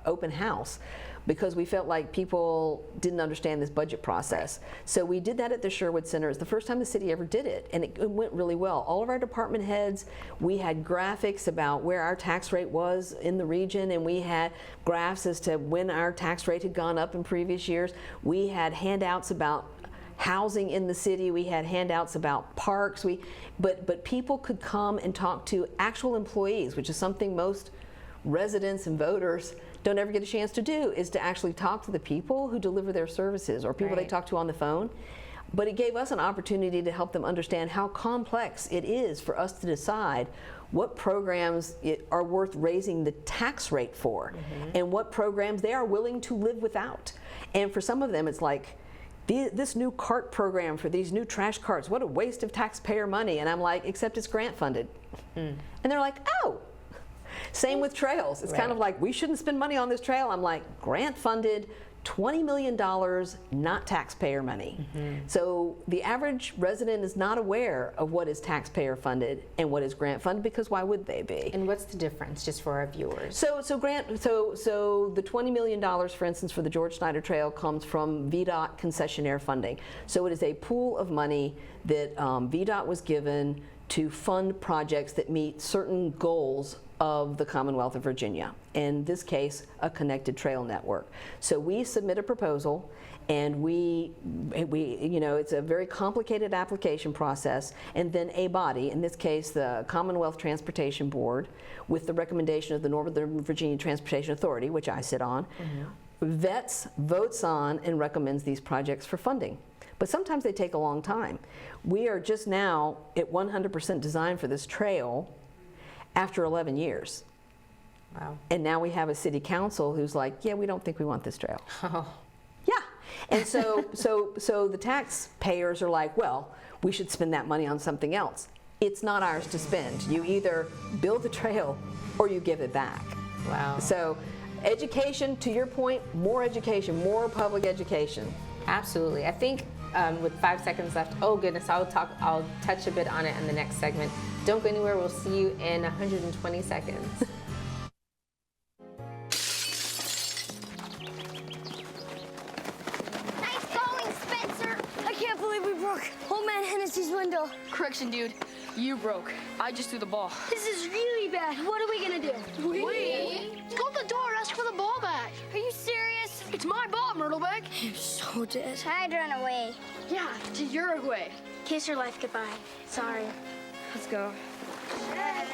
open house because we felt like people didn't understand this budget process. So we did that at the Sherwood Center. It's the first time the city ever did it, and it went really well. All of our department heads, we had graphics about where our tax rate was in the region, and we had graphs as to when our tax rate had gone up in previous years. We had handouts about housing in the city. We had handouts about parks. But people could come and talk to actual employees, which is something most residents and voters don't ever get a chance to do, is to actually talk to the people who deliver their services or people they talk to on the phone. But it gave us an opportunity to help them understand how complex it is for us to decide what programs are worth raising the tax rate for and what programs they are willing to live without. And for some of them, it's like, this new cart program for these new trash carts, what a waste of taxpayer money. And I'm like, except it's grant funded. And they're like, oh. Same with trails. It's kind of like, we shouldn't spend money on this trail. I'm like, grant funded, $20 million, not taxpayer money. So the average resident is not aware of what is taxpayer funded and what is grant funded, because why would they be? And what's the difference, just for our viewers? So the $20 million, for instance, for the George Snyder Trail comes from VDOT concessionaire funding. So it is a pool of money that VDOT was given to fund projects that meet certain goals of the Commonwealth of Virginia. In this case, a connected trail network. So we submit a proposal, and we it's a very complicated application process, and then a body, in this case the Commonwealth Transportation Board, with the recommendation of the Northern Virginia Transportation Authority, which I sit on, vets, votes on, and recommends these projects for funding. But sometimes they take a long time. We are just now at 100% design for this trail after 11 years. Wow. And now we have a city council who's like, yeah, we don't think we want this trail. Oh. Yeah. And so the taxpayers are like, well, we should spend that money on something else. It's not ours to spend. You either build the trail or you give it back. Wow. So education, to your point, more education, more public education. Absolutely. I think with 5 seconds left, oh goodness, I'll touch a bit on it in the next segment. Don't go anywhere. We'll see you in 120 seconds. Nice going, Spencer. I can't believe we broke old man Hennessy's window. Correction, dude. You broke. I just threw the ball. This is really bad. What are we gonna do? We? Go to the door, ask for the ball back. Are you serious? It's my ball, Myrtlebeck. You're so dead. I'd run away. Yeah, to Uruguay. Kiss your life goodbye. Sorry. Let's go. Dad.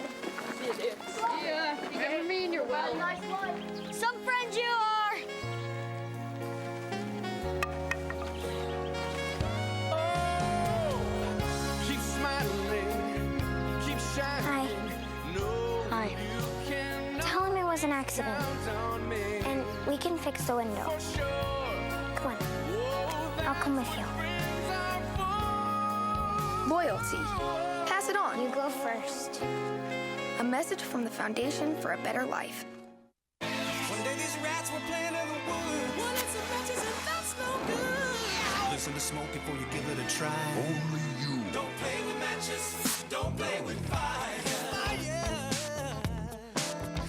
Yeah, you never mean you're well. Nice one. Some friends you are. Keep smiling, keep shining. Hi. Tell him it was an accident. And we can fix the window. Come on. I'll come with you. Loyalty. Pass it on. You go first. A message from the Foundation for a Better Life. One day these rats were playing in the woods. Well, it's a matches and that's no good. Listen to smoke before you give it a try. Only you. Don't play with matches. Don't play with fire.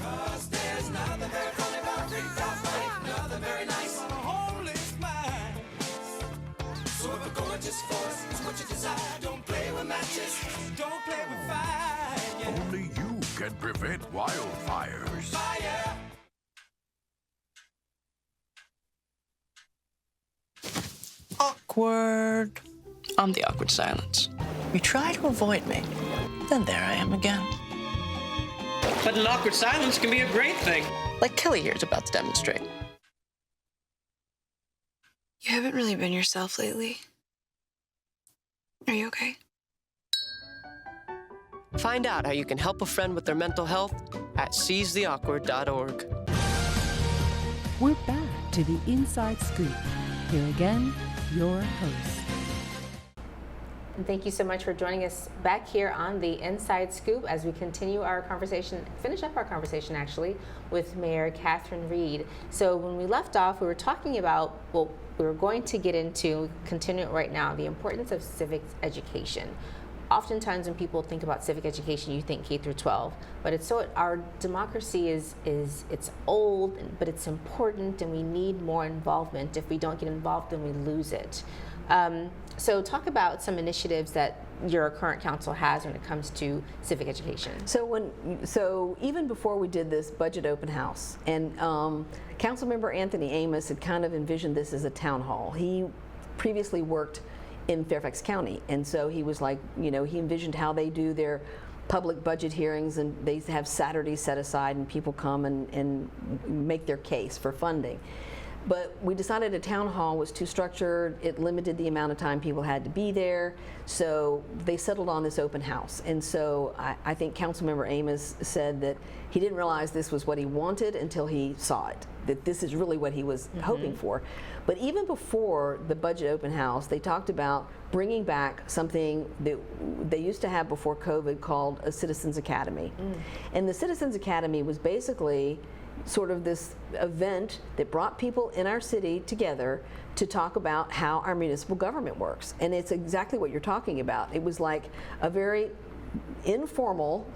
Cause there's nothing very funny about Rick Downright. Nothing very nice on a homeless mind. So if a gorgeous force is what you desire, don't play with matches. Don't play with fire. wildfires. Fire! Awkward. I'm the awkward silence. You try to avoid me, then there I am again. But an awkward silence can be a great thing, like Kelly here is about to demonstrate. You haven't really been yourself lately. Are you okay? Find out how you can help a friend with their mental health at seizetheawkward.org. We're back to the Inside Scoop. Here again, your host. And thank you so much for joining us back here on the Inside Scoop as we continue our conversation, finish up our conversation actually, with Mayor Catherine Reed. So when we left off, we were talking about, well, we were going to get into, continue it right now, the importance of civic education. Oftentimes when people think about civic education, you think K through 12, but it's so, our democracy is it's old, but it's important, and we need more involvement. If we don't get involved, then we lose it. So talk about some initiatives that your current council has when it comes to civic education. So even before we did this budget open house, and Councilmember Anthony Amos had kind of envisioned this as a town hall. He previously worked in Fairfax County, and so he was like, you know, he envisioned how they do their public budget hearings, and they have Saturdays set aside and people come and make their case for funding. But we decided a town hall was too structured. It limited the amount of time people had to be there. So they settled on this open house. And so I think Councilmember Amos said that he didn't realize this was what he wanted until he saw it, that this is really what he was hoping for. But even before the budget open house, they talked about bringing back something that they used to have before COVID called a Citizens Academy. And the Citizens Academy was basically sort of this event that brought people in our city together to talk about how our municipal government works. And it's exactly what you're talking about. It was like a very informal,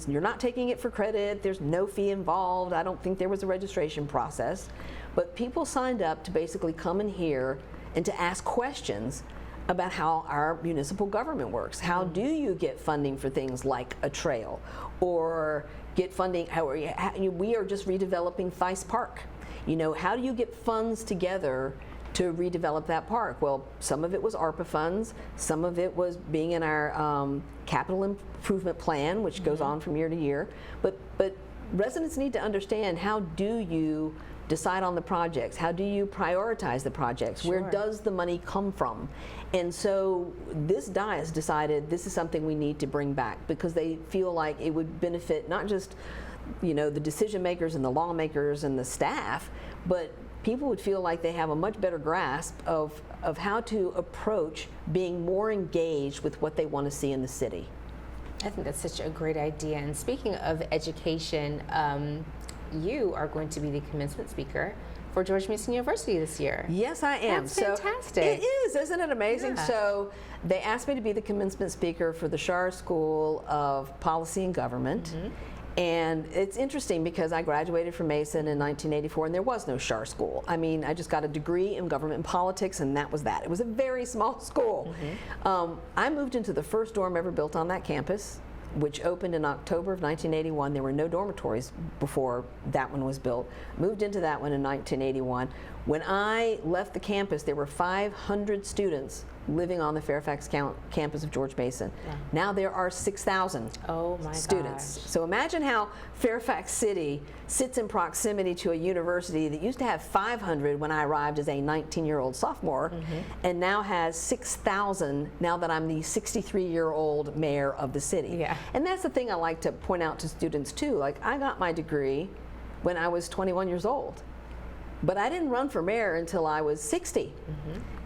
you're not taking it for credit, there's no fee involved, I don't think there was a registration process, but people signed up to basically come in here and to ask questions about how our municipal government works. How do you get funding for things like a trail, or get funding, we are just redeveloping Theis Park. You know, how do you get funds together to redevelop that park? Well, some of it was ARPA funds, some of it was being in our capital improvement plan, which goes on from year to year. But residents need to understand, how do you decide on the projects? How do you prioritize the projects? Where does the money come from? And so this dais decided this is something we need to bring back, because they feel like it would benefit not just, you know, the decision makers and the lawmakers and the staff, but people would feel like they have a much better grasp of how to approach being more engaged with what they want to see in the city. I think that's such a great idea. And speaking of education, you are going to be the commencement speaker for George Mason University this year. Yes, I am. That's fantastic. It is, isn't it amazing? Yeah. So they asked me to be the commencement speaker for the Schar School of Policy and Government. And it's interesting because I graduated from Mason in 1984, and there was no Schar School. I mean, I just got a degree in government and politics, and that was that. It was a very small school. I moved into the first dorm ever built on that campus, which opened in October of 1981. There were no dormitories before that one was built. Moved into that one in 1981. When I left the campus, there were 500 students living on the Fairfax campus of George Mason. Now there are 6,000 students. Gosh. So imagine how Fairfax City sits in proximity to a university that used to have 500 when I arrived as a 19-year-old sophomore, and now has 6,000 now that I'm the 63-year-old mayor of the city. And that's the thing I like to point out to students too. Like, I got my degree when I was 21 years old, but I didn't run for mayor until I was 60.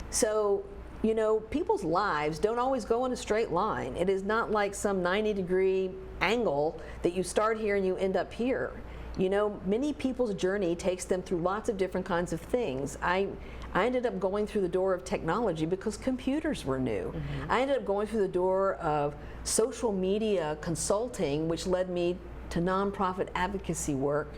So, you know, people's lives don't always go in a straight line. It is not like some 90-degree angle that you start here and you end up here. You know, many people's journey takes them through lots of different kinds of things. I ended up going through the door of technology because computers were new. I ended up going through the door of social media consulting, which led me to nonprofit advocacy work,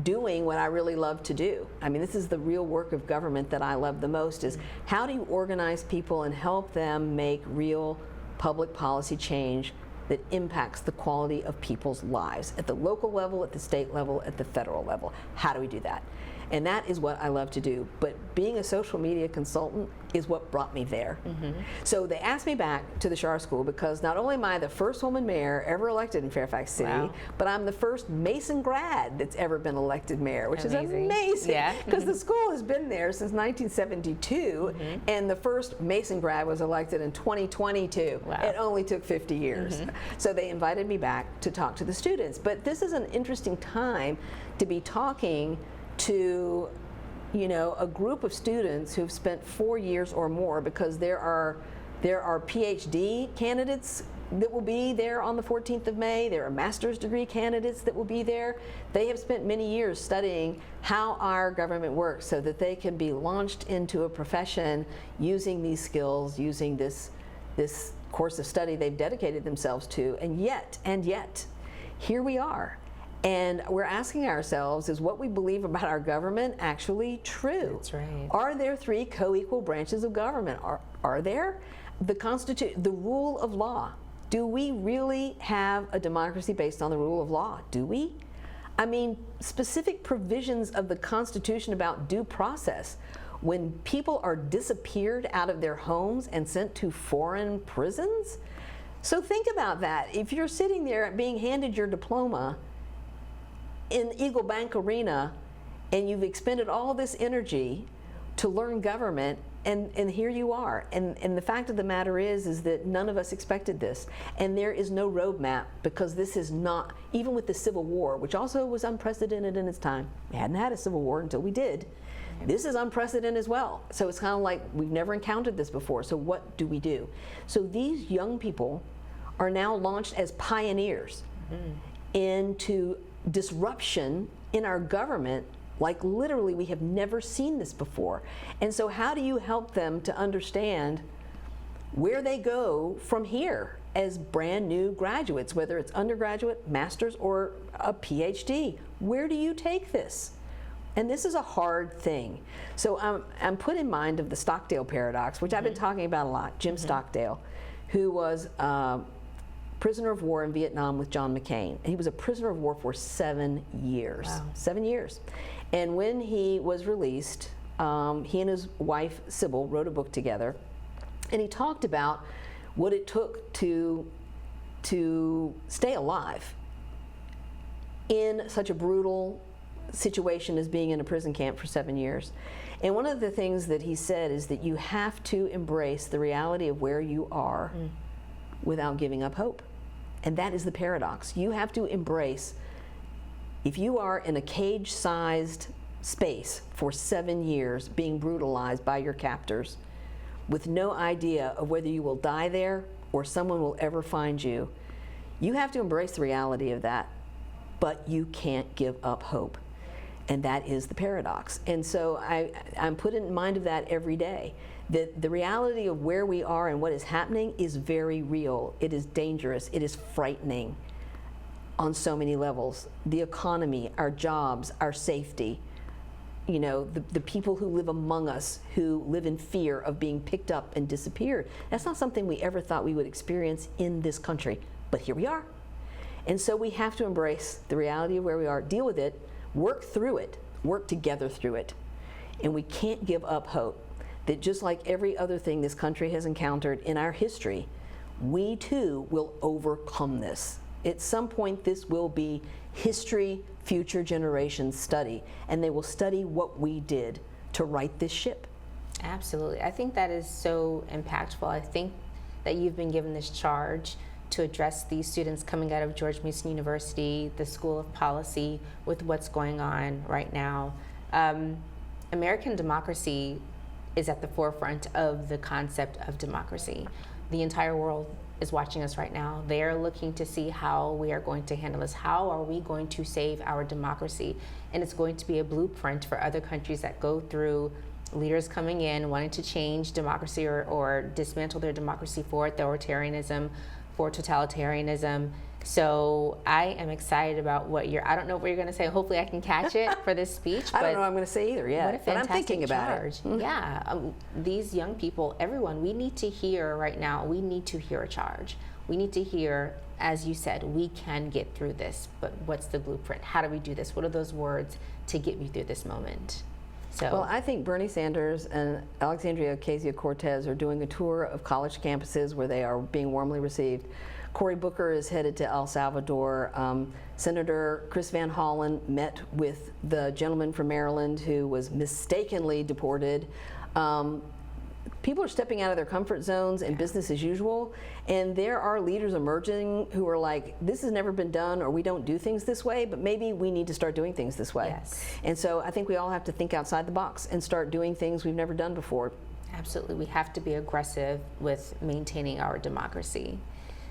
doing what I really love to do. I mean, this is the real work of government that I love the most, is how do you organize people and help them make real public policy change that impacts the quality of people's lives at the local level, at the state level, at the federal level. How do we do that? And that is what I love to do. But being a social media consultant is what brought me there. So they asked me back to the Shar School because not only am I the first woman mayor ever elected in Fairfax City, but I'm the first Mason grad that's ever been elected mayor, which is amazing. Yeah. Because the school has been there since 1972, and the first Mason grad was elected in 2022. It only took 50 years. So they invited me back to talk to the students. But this is an interesting time to be talking to, you know, a group of students who've spent 4 years or more, because there are PhD candidates that will be there on the 14th of May. There are master's degree candidates that will be there. They have spent many years studying how our government works so that they can be launched into a profession using these skills, using this course of study they've dedicated themselves to. And yet, here we are. And we're asking ourselves, is what we believe about our government actually true? That's right. Are there 3 co-equal branches of government? Are there? The Constitution, the rule of law. Do we really have a democracy based on the rule of law? Do we? I mean, specific provisions of the Constitution about due process. When people are disappeared out of their homes and sent to foreign prisons? So think about that. If you're sitting there being handed your diploma in Eagle Bank Arena, and you've expended all this energy to learn government, and here you are. And the fact of the matter is that none of us expected this. And there is no roadmap, because this is not, even with the Civil War, which also was unprecedented in its time. We hadn't had a Civil War until we did. This is unprecedented as well. So it's kind of like we've never encountered this before. So what do we do? So these young people are now launched as pioneers into disruption in our government, like literally we have never seen this before. And so how do you help them to understand where they go from here as brand new graduates, whether it's undergraduate, master's, or a PhD? Where do you take this? And this is a hard thing. So I'm put in mind of the Stockdale paradox, which I've been talking about a lot. Jim Stockdale, who was prisoner of war in Vietnam with John McCain. He was a prisoner of war for 7 years. Wow. 7 years. And when he was released, he and his wife, Sybil, wrote a book together. And he talked about what it took to stay alive in such a brutal situation as being in a prison camp for 7 years. And one of the things that he said is that you have to embrace the reality of where you are without giving up hope. And that is the paradox. You have to embrace, if you are in a cage-sized space for 7 years being brutalized by your captors with no idea of whether you will die there or someone will ever find you, you have to embrace the reality of that, but you can't give up hope. And that is the paradox. And so I'm put in mind of that every day. That the reality of where we are and what is happening is very real. It is dangerous. It is frightening on so many levels. The economy, our jobs, our safety, you know, the people who live among us who live in fear of being picked up and disappeared. That's not something we ever thought we would experience in this country, but here we are. And so we have to embrace the reality of where we are, deal with it, work through it, work together through it. And we can't give up hope that just like every other thing this country has encountered in our history, we too will overcome this. At some point, this will be history future generations study, and they will study what we did to right this ship. Absolutely. I think that is so impactful. I think that you've been given this charge to address these students coming out of George Mason University, the School of Policy, with what's going on right now. American democracy is at the forefront of the concept of democracy. The entire world is watching us right now. They are looking to see how we are going to handle this. How are we going to save our democracy? And it's going to be a blueprint for other countries that go through leaders coming in, wanting to change democracy or dismantle their democracy for authoritarianism, for totalitarianism. So I am excited about what I don't know what you're going to say. Hopefully I can catch it for this speech. I don't know what I'm going to say either, yeah. What a fantastic but I'm thinking about charge. It. Yeah, these young people, everyone, we need to hear right now, we need to hear a charge. We need to hear as you said, we can get through this, but what's the blueprint? How do we do this? What are those words to get me through this moment? So, well, I think Bernie Sanders and Alexandria Ocasio-Cortez are doing a tour of college campuses where they are being warmly received. Cory Booker is headed to El Salvador. Senator Chris Van Hollen met with the gentleman from Maryland who was mistakenly deported. People are stepping out of their comfort zones and business as usual, and there are leaders emerging who are like, this has never been done, or we don't do things this way, but maybe we need to start doing things this way. Yes. And so I think we all have to think outside the box and start doing things we've never done before. Absolutely. We have to be aggressive with maintaining our democracy.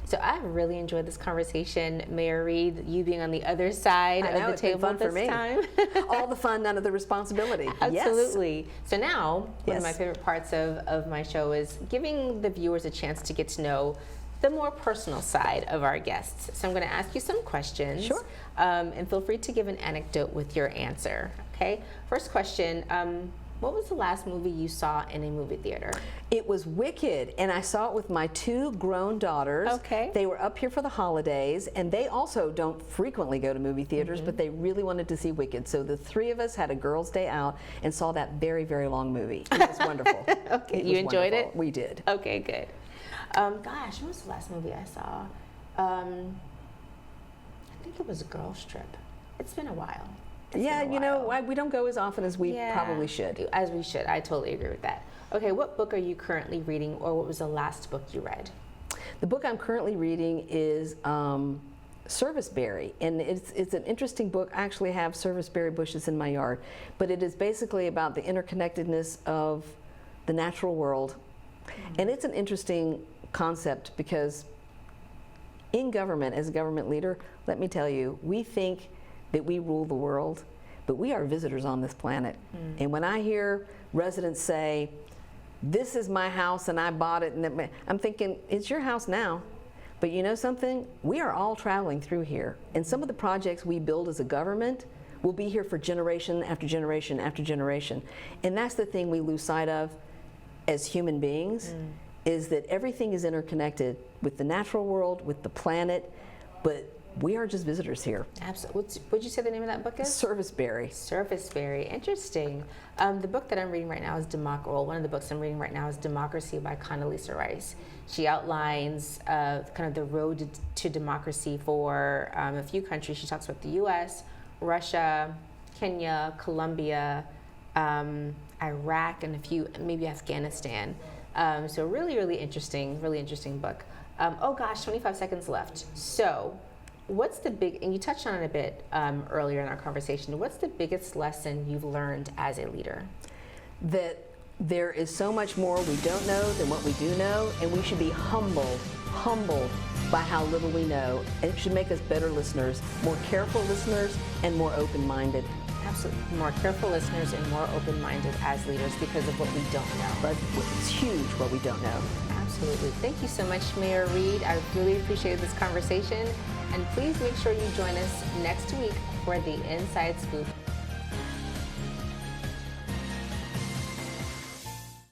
So I really enjoyed this conversation, Mayor Reed, you being on the other side of the table fun this for me. time. All the fun, none of the responsibility. Absolutely. Yes. So now, one of Yes. my favorite parts of my show is giving the viewers a chance to get to know the more personal side of our guests. So I'm going to ask you some questions. Sure. And feel free to give an anecdote with your answer. Okay. First question. What was the last movie you saw in a movie theater? It was Wicked, and I saw it with my 2 grown daughters. Okay. They were up here for the holidays, and they also don't frequently go to movie theaters, but they really wanted to see Wicked. So the 3 of us had a girls' day out and saw that very, very long movie. It was wonderful. Okay, you enjoyed it? We did. Okay, good. Gosh, what was the last movie I saw? I think it was Girls Trip. It's been a while. Yeah, you know, we don't go as often as we Yeah, probably should. As we should. I totally agree with that. Okay, what book are you currently reading, or what was the last book you read? The book I'm currently reading is Serviceberry, and it's an interesting book. I actually have serviceberry bushes in my yard, but it is basically about the interconnectedness of the natural world. And it's an interesting concept because in government, as a government leader, let me tell you, we think that we rule the world, but we are visitors on this planet. And when I hear residents say, this is my house and I bought it, and I'm thinking, it's your house now. But you know something? We are all traveling through here. And some of the projects we build as a government will be here for generation after generation after generation. And that's the thing we lose sight of as human beings, is that everything is interconnected with the natural world, with the planet, but we are just visitors here. Absolutely. What'd you say the name of that book is? Serviceberry. Serviceberry. Interesting. The book that I'm reading right now is one of the books I'm reading right now is Democracy by Condoleezza Rice. She outlines kind of the road to democracy for a few countries. She talks about the U.S., Russia, Kenya, Colombia, Iraq, and maybe Afghanistan. So really interesting book. Oh gosh, 25 seconds left. So, what's the and you touched on it a bit earlier in our conversation, what's the biggest lesson you've learned as a leader? That there is so much more we don't know than what we do know, and we should be humbled by how little we know. And it should make us better listeners, more careful listeners, and more open-minded. Absolutely. More careful listeners and more open-minded as leaders because of what we don't know. But it's huge what we don't know. Absolutely. Thank you so much, Mayor Reed. I really appreciated this conversation. And please make sure you join us next week for the Inside Scoop